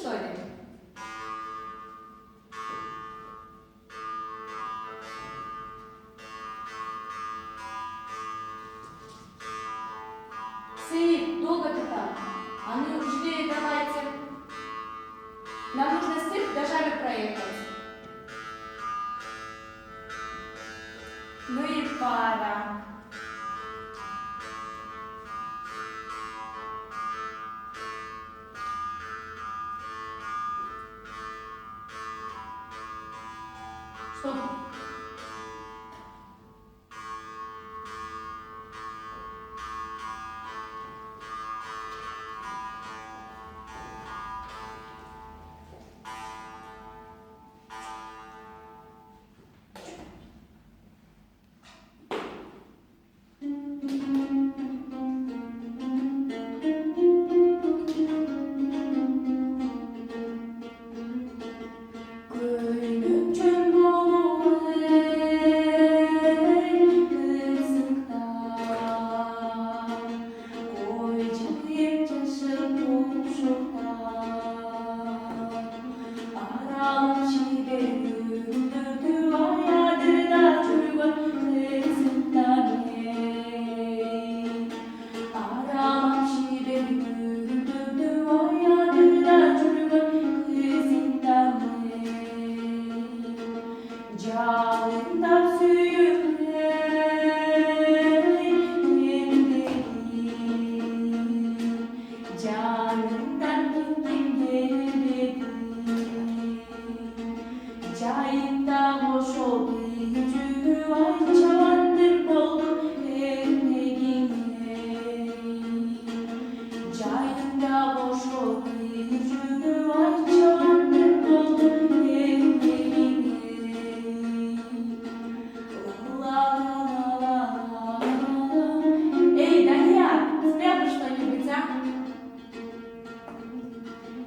что ли? Саид, долго ты там? А ну, живее давайте. Нам нужно степь до Жали проехать. Ну и пара. Что?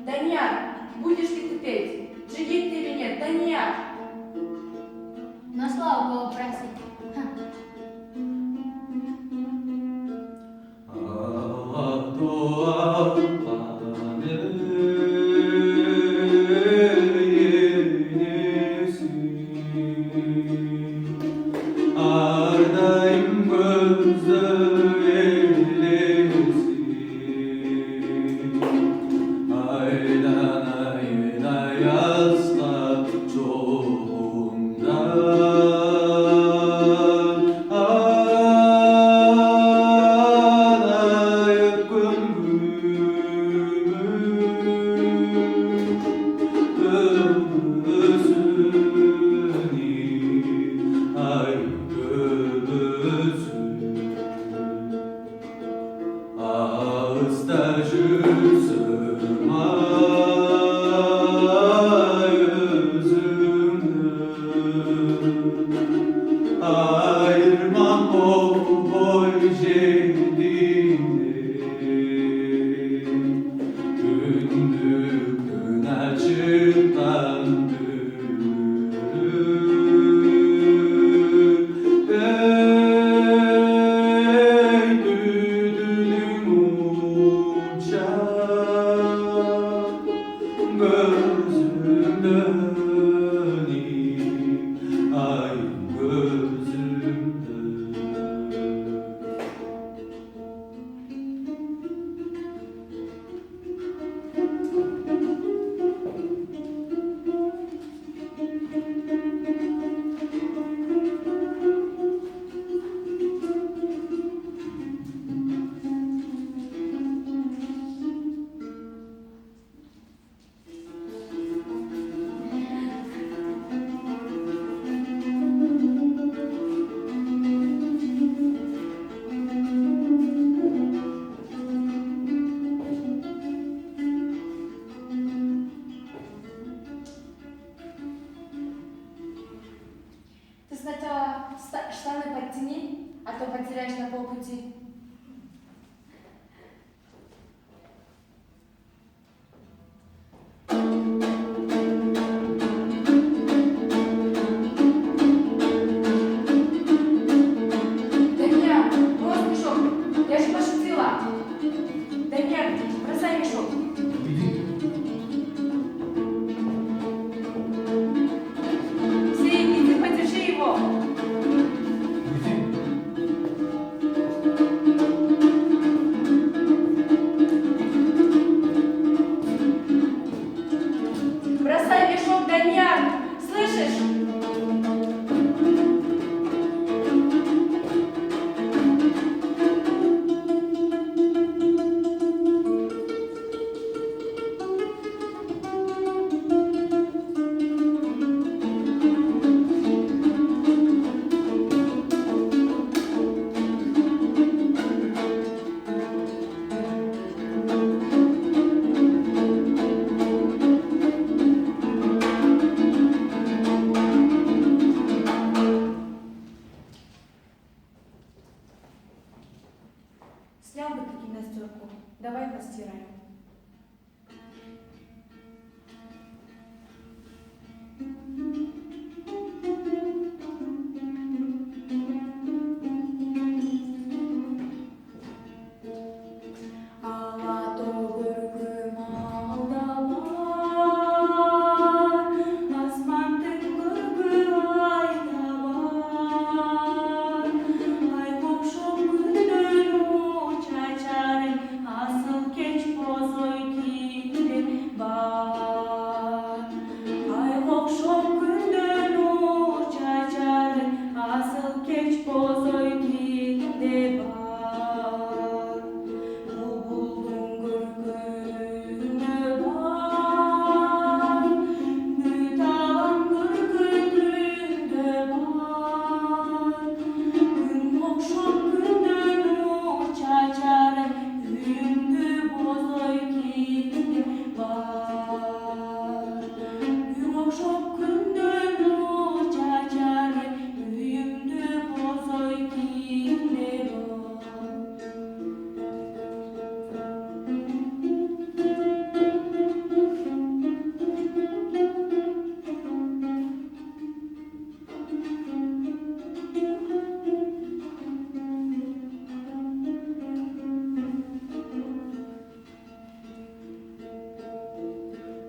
Даньяр, будешь ли ты петь? Джигит ты или нет? Даньяр! На славу было просить. Штаны подтяни, а то потеряешь на полпути. Снял бы таки на стёрку. Давай постираем.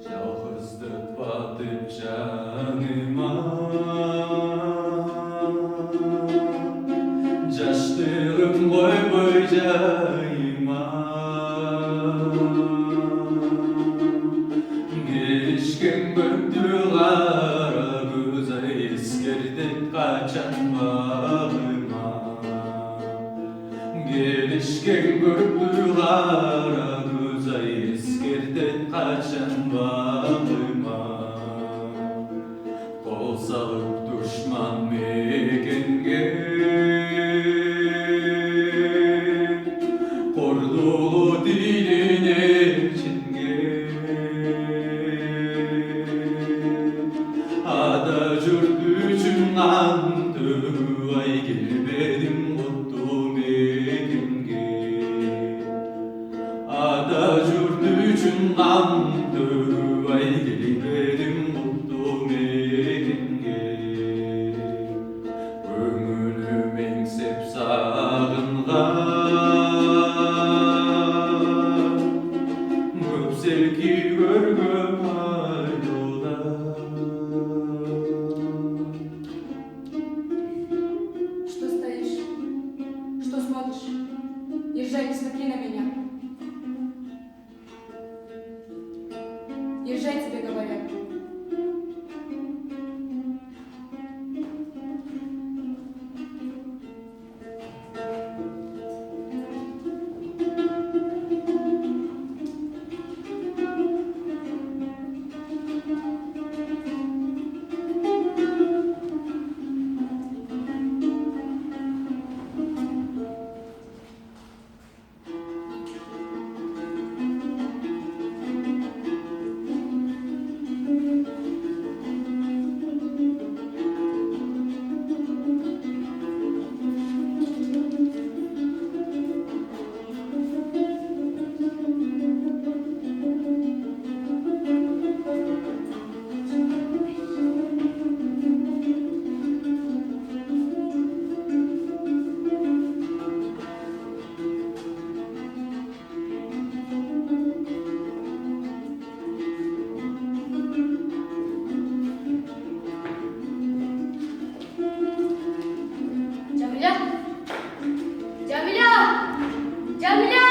Жалғыздық батып жаныма, жаштығым қойбой жайыма. Келішкен көпті қара көз ай ескердік қачан бағыма. Gelişken gördü kara göz ay eskerden kaçan bağıma. Kol salıp düşman mekenge, korduğu diline çinge. Ada jürdü cümlandı ay gelmedim mutlu mekenge. Ada jürdü cümlandı ay gelmedim mutlu mekenge. Ömrüm engsep sağıngan, көп селки көргөм айдола. Что стоишь? Что смотришь? Езжай, не смотри на меня. Езжай, тебе говорят. Jamila! Jamila! Jamila!